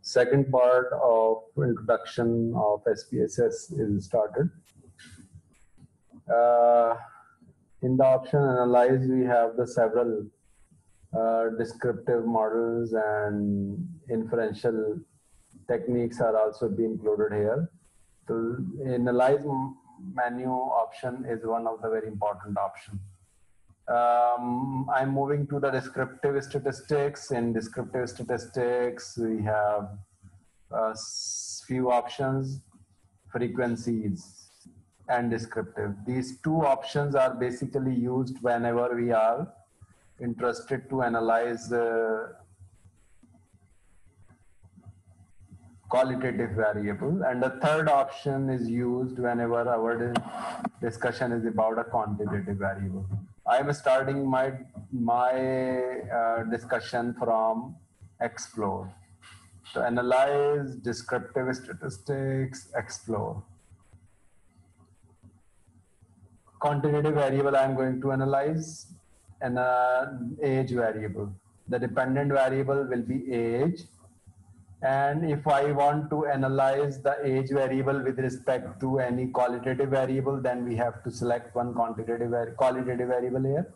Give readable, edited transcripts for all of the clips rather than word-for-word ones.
second part of introduction of SPSS is started. In the option analyze, we have the several descriptive models and inferential techniques are also being included here. So analyze menu option is one of the very important options. I'm moving to the descriptive statistics. In descriptive statistics, we have few options, frequencies and descriptive. These two options are basically used whenever we are interested to analyze qualitative variable, and the third option is used whenever our discussion is about a quantitative variable. I am starting my discussion from explore. So analyze, descriptive statistics, explore. Quantitative variable I am going to analyze, and age variable. The dependent variable will be age. And if I want to analyze the age variable with respect to any qualitative variable, then we have to select one qualitative variable here.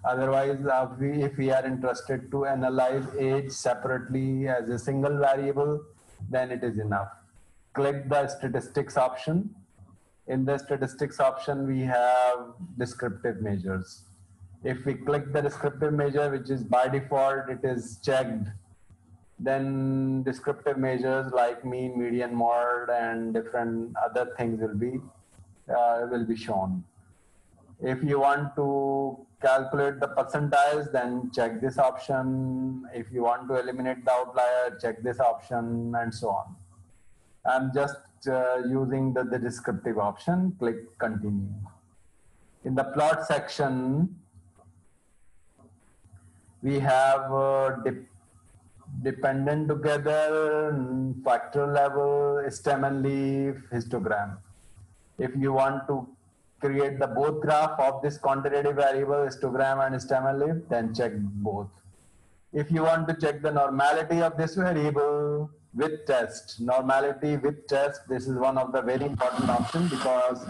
Otherwise, if we are interested to analyze age separately as a single variable, then it is enough. Click the statistics option. In the statistics option, we have descriptive measures. If we click the descriptive measure, which is by default, it is checked, then descriptive measures like mean, median, mode, and different other things will be shown. If you want to calculate the percentiles, then check this option. If you want to eliminate the outlier, check this option, and so on. I'm just using the descriptive option. Click continue. In the plot section, we have dependent together, factor level, stem and leaf, histogram. If you want to create the both graph of this quantitative variable, histogram and stem and leaf, then check both. If you want to check the normality of this variable with test, normality with test, this is one of the very important options, because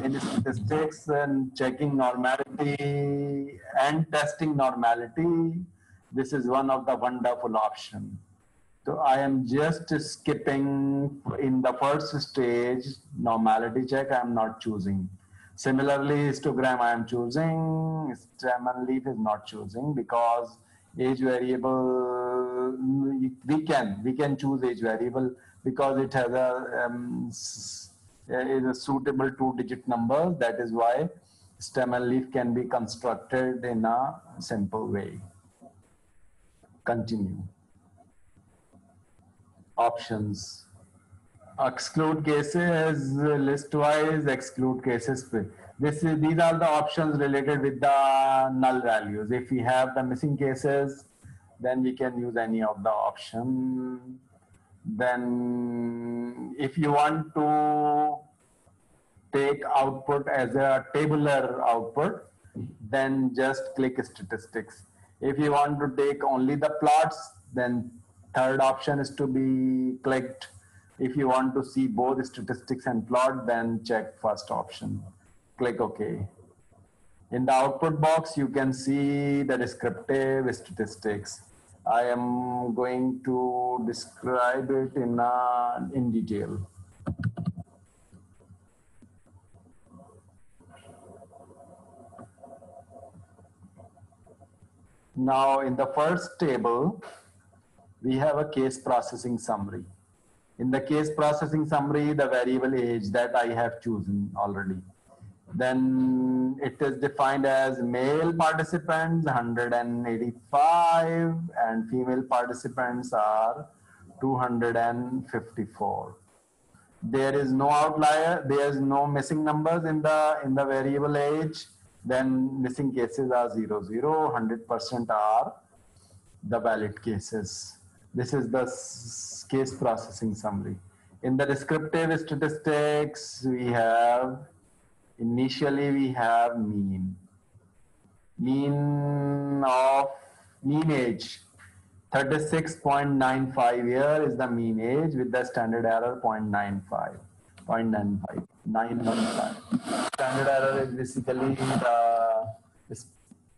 in statistics and checking normality and testing normality, this is one of the wonderful options. So I am just skipping in the first stage, normality check I am not choosing. Similarly, histogram I am choosing, stem and leaf is not choosing, because age variable, we can choose age variable because it has is a suitable 2-digit number. That is why stem and leaf can be constructed in a simple way. Continue. Options. Exclude cases, list-wise, exclude cases. These are the options related with the null values. If we have the missing cases, then we can use any of the option. Then if you want to take output as a tabular output, then just click statistics. If you want to take only the plots, then third option is to be clicked. If you want to see both statistics and plot, then check first option. Click OK. In the output box, you can see the descriptive statistics. I am going to describe it in detail. Now, in the first table, we have a case processing summary. In the case processing summary, the variable age that I have chosen already. Then it is defined as male participants 185 and female participants are 254. There is no outlier. There is no missing numbers in the variable age. Then missing cases are 0, 0, 100% are the valid cases. This is the case processing summary. In the descriptive statistics, initially we have mean age. 36.95 year is the mean age with the standard error 0.95, 915. Standard error is basically the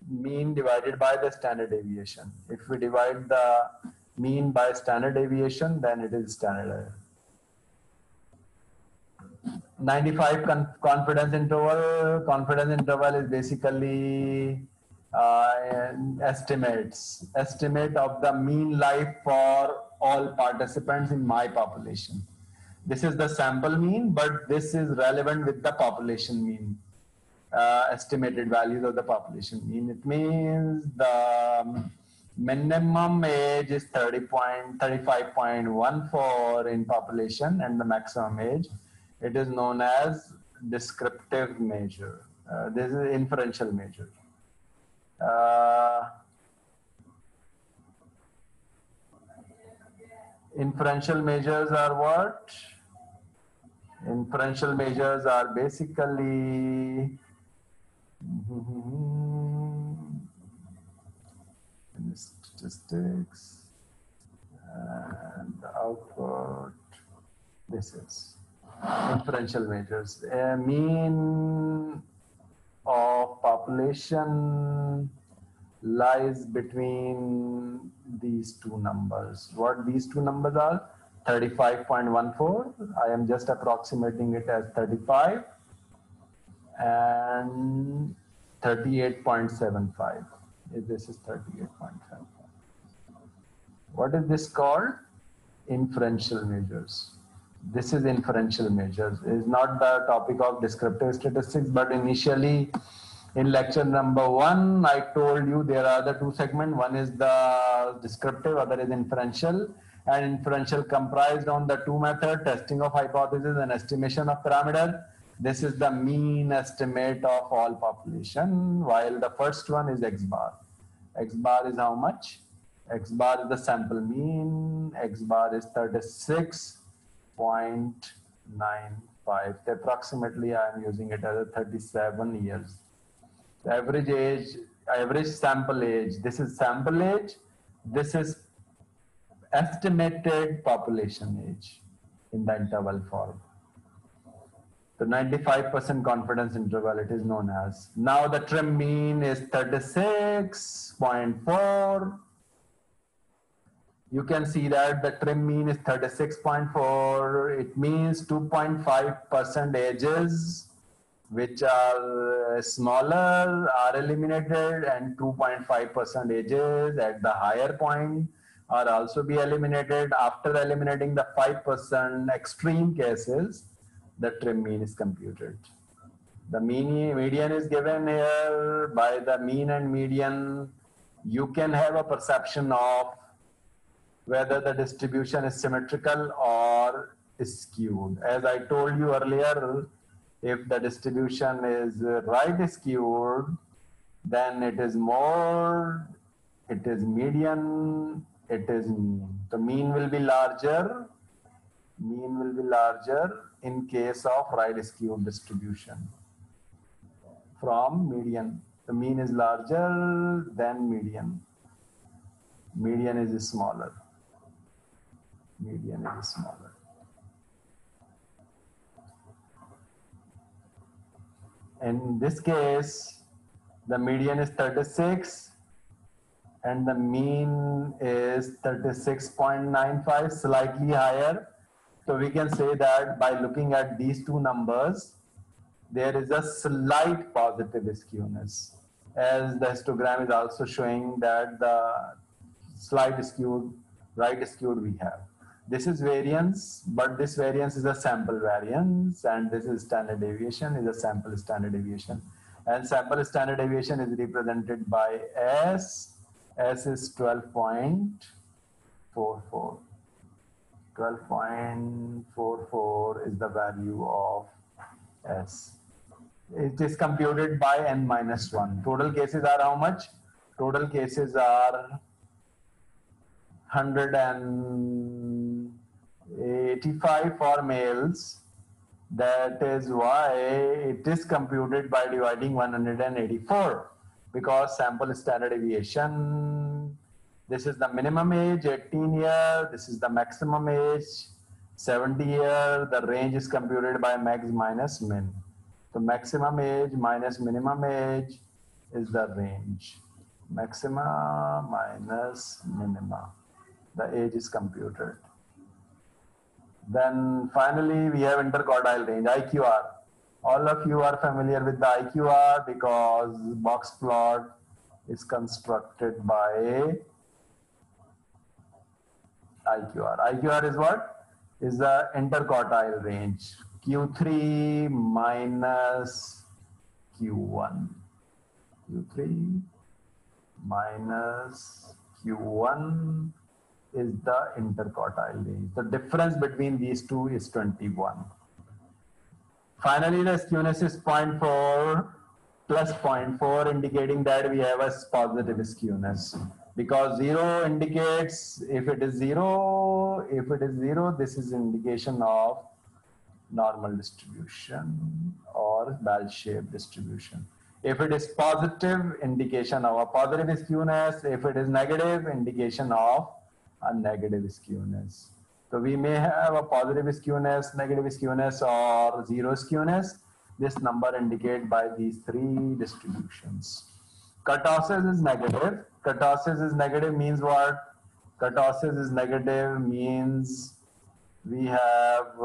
mean divided by the standard deviation. If we divide the mean by standard deviation, then it is standard error. 95 confidence interval is basically estimate of the mean life for all participants in my population. This is the sample mean, but this is relevant with the population mean, estimated values of the population mean. It means the minimum age is 35.14 in population, and the maximum age, it is known as descriptive measure. This is inferential measure. Inferential measures are what? Inferential measures are basically statistics and the output. This is inferential measures. A mean of population lies between these two numbers. What these two numbers are? 35.14. I am just approximating it as 35, and 38.75. This is 38.75. What is this called? Inferential measures. This is inferential measures. It is not the topic of descriptive statistics, but initially in lecture number 1, I told you there are the two segments. One is the descriptive, other is inferential. And inferential comprised on the two methods, testing of hypothesis and estimation of parameter. This is the mean estimate of all population, while the first one is X bar. X bar is how much? X bar is the sample mean. X bar is 36.95. Approximately, I am using it as a 37 years. The average age, average sample age. This is sample age. This is estimated population age in the interval form. The 95% confidence interval, it is known as. Now the trim mean is 36.4. You can see that the trim mean is 36.4. It means 2.5% ages which are smaller are eliminated, and 2.5% ages at the higher point are also be eliminated. After eliminating the 5% extreme cases, the trim mean is computed. The median is given here. By the mean and median, you can have a perception of whether the distribution is symmetrical or is skewed. As I told you earlier, if the distribution is right skewed, then it is more, it is median, it is mean. The mean will be larger. Mean will be larger in case of right skewed distribution from median. The mean is larger than median. Median is smaller. Median is smaller. In this case, the median is 36 and the mean is 36.95, slightly higher. So we can say that by looking at these two numbers, there is a slight positive skewness, as the histogram is also showing that the slight skewed, right skewed we have. This is variance, but this variance is a sample variance, and this is standard deviation, is a sample standard deviation. And sample standard deviation is represented by S. S is 12.44. 12.44 is the value of S. It is computed by n minus 1. Total cases are how much? Total cases are 185 for males. That is why it is computed by dividing 184, because sample standard deviation This is the minimum age, 18 year. This is the maximum age, 70 year. The range is computed by max minus min. So maximum age minus minimum age is the range. Maxima minus minima. The age is computed. Then finally we have interquartile range, IQR. All of you are familiar with the IQR because box plot is constructed by IQR. IQR is what? Is the interquartile range. Q3 minus Q1. Q3 minus Q1 is the interquartile range. The difference between these two is 21. Finally, the skewness is 0.4 plus 0.4, indicating that we have a positive skewness. Because 0 indicates if it is 0, this is indication of normal distribution or bell-shaped distribution. If it is positive, indication of a positive skewness. If it is negative, indication of a negative skewness. So we may have a positive skewness, negative skewness, or zero skewness. This number indicated by these three distributions. Kurtosis is negative. Kurtosis is negative means what? Kurtosis is negative means we have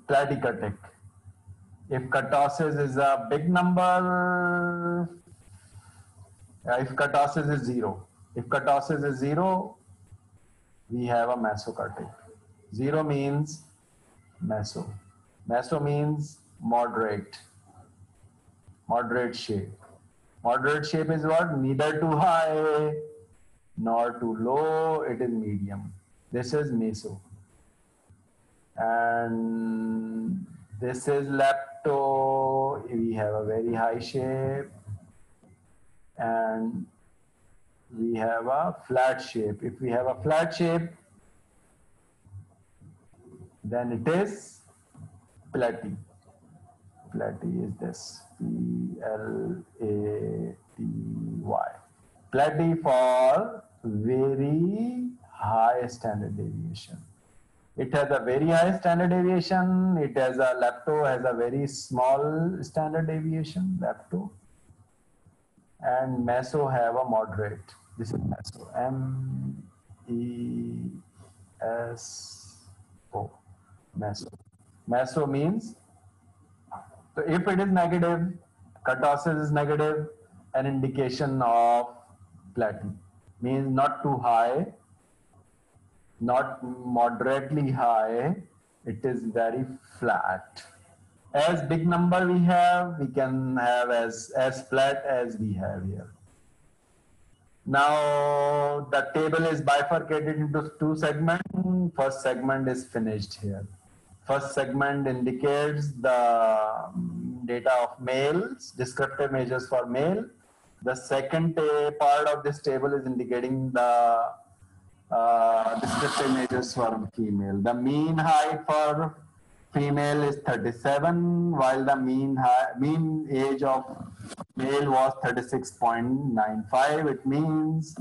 platykurtic. If kurtosis is a big number, if kurtosis is 0. If kurtosis is 0, we have a mesokurtic. 0 means meso. Meso means moderate. Moderate shape. Moderate shape is what? Neither too high nor too low. It is medium. This is meso. And this is lepto. We have a very high shape. And we have a flat shape. If we have a flat shape, then it is platy. Platy is this, P-L-A-T-Y. Platy for very high standard deviation. It has a very high standard deviation. It has a lepto has a very small standard deviation, lepto. And meso have a moderate. This is meso, M-E-S-O, meso. Meso means, so if it is negative, kurtosis is negative, an indication of platy. Means not too high, not moderately high, it is very flat. As big number we can have as flat as we have here. Now the table is bifurcated into two segments. First segment is finished here. First segment indicates the data of males, descriptive measures for male. The second part of this table is indicating the descriptive measures for female. The mean height for female is 37, while the mean age of male was 36.95. It means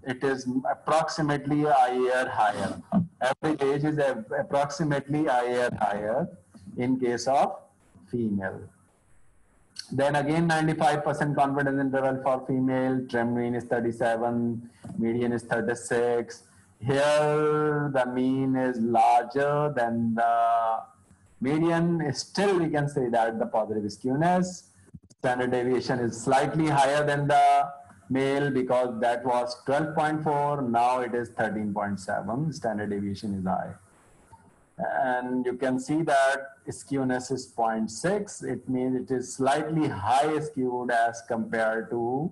it is approximately a year higher. Average age is approximately a year higher in case of female. Then again, 95% confidence interval for female. Trend mean is 37, median is 36. Here, the mean is larger than the median. Still, we can say that the positive skewness. Standard deviation is slightly higher than the male because that was 12.4. Now it is 13.7. Standard deviation is high. And you can see that skewness is 0.6. It means it is slightly high skewed as compared to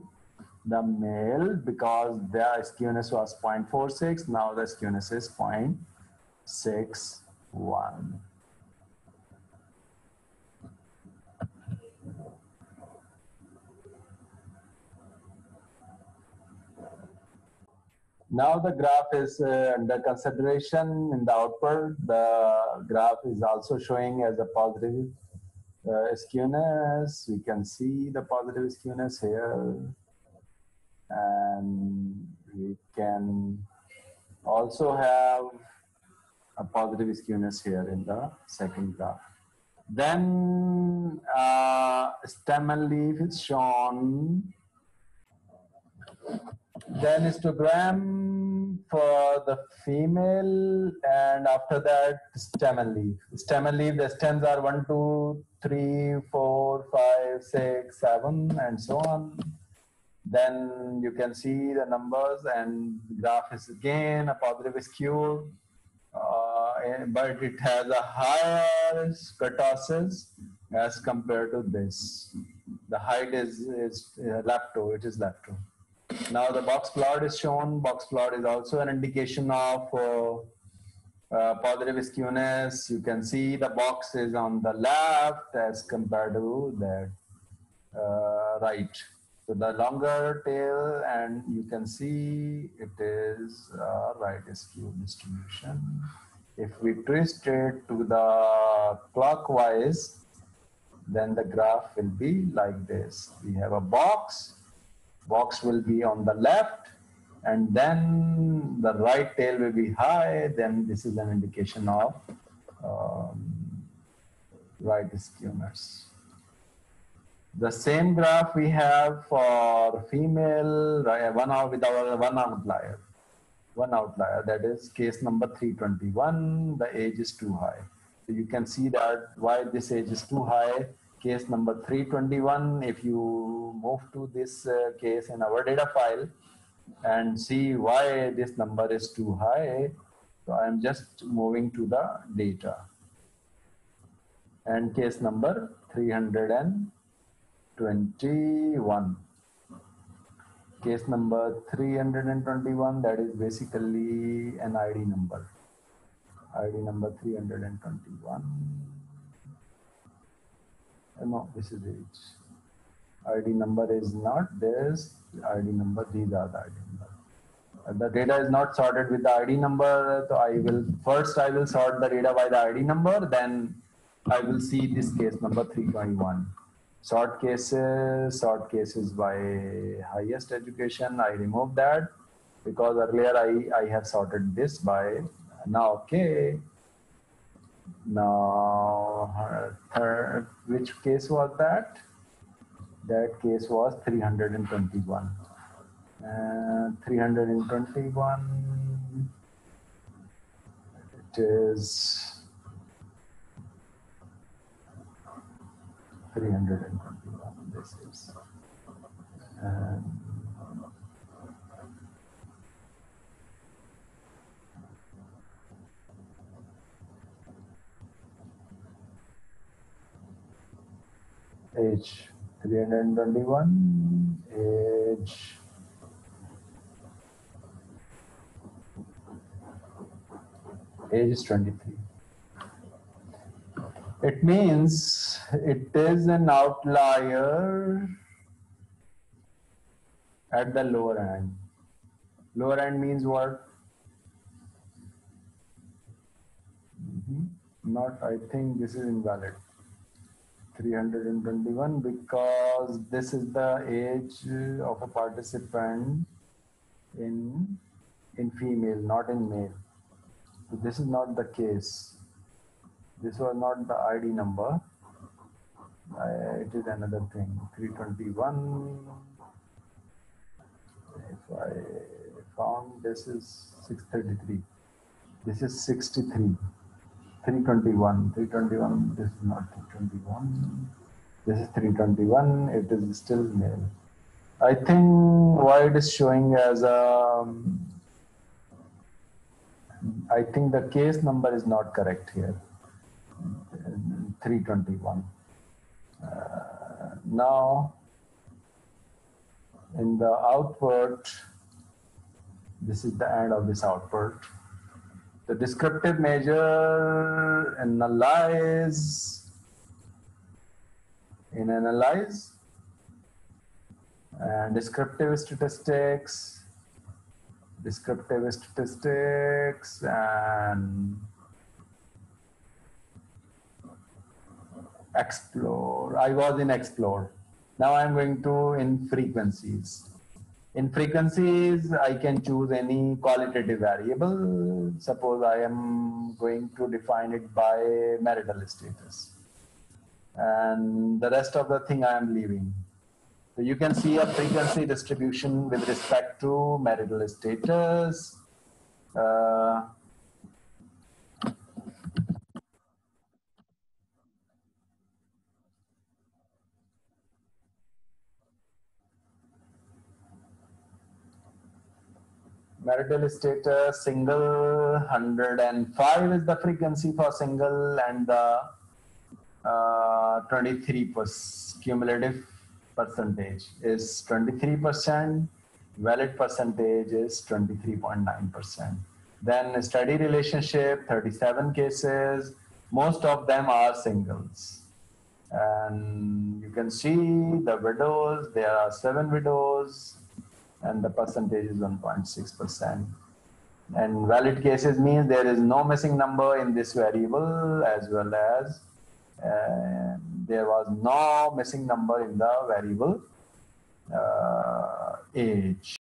the male because the skewness was 0.46. Now the skewness is 0.61. Now the graph is under consideration in the output. The graph is also showing as a positive Skewness, we can see the positive skewness here, and we can also have a positive skewness here in the second graph. Then stem and leaf is shown. Then histogram for the female, and after that stem and leaf. Stem and leaf, the stems are 1, 2, 3, 4, 5, 6, 7, and so on. Then you can see the numbers, and the graph is again a positive skew, but it has a higher kurtosis as compared to this. The height is lepto, it is lepto. Now the box plot is shown. Box plot is also an indication of positive skewness. You can see the box is on the left as compared to the right. So the longer tail, and you can see it is right skew distribution. If we twist it to the clockwise, then the graph will be like this. We have a box will be on the left, and then the right tail will be high. Then this is an indication of right skewness. The same graph we have for female, one outlier. One outlier, that is case number 321, the age is too high. So you can see that why this age is too high. Case number 321, if you move to this case in our data file and see why this number is too high, so I'm just moving to the data. And case number 321. Case number 321, that is basically an ID number. ID number 321. No, this is age. ID number is not this. ID number, these are the ID number. The data is not sorted with the ID number. So I will sort the data by the ID number. Then I will see this case number 321. Sort cases by highest education. I remove that because earlier I have sorted this by now. Okay. Now, which case was that? That case was 321. 321. It is 321. This is. Age 321, age is 23. It means it is an outlier at the lower end. Lower end means what? Not, I think this is invalid. 321, because this is the age of a participant in female, not in male. So this is not the case. This was not the ID number. It is another thing. 321. If I found this is 633. This is 63. 321. 321. This is not 321. This is 321. It is still male. I think why it is showing as a. I think the case number is not correct here. 321. Now, in the output, this is the end of this output. The descriptive measure analyze, and descriptive statistics, Explore. I was in explore. Now I'm going to in frequencies. In frequencies, I can choose any qualitative variable. Suppose I am going to define it by marital status. And the rest of the thing I am leaving. So you can see a frequency distribution with respect to marital status. Marital status single 105 is the frequency for single, and the 23 cumulative percentage is 23%. Valid percentage is 23.9%. Then steady relationship 37 cases. Most of them are singles. And you can see the widows, there are 7 widows, and the percentage is 1.6%. And valid cases means there is no missing number in this variable, as well as there was no missing number in the variable age.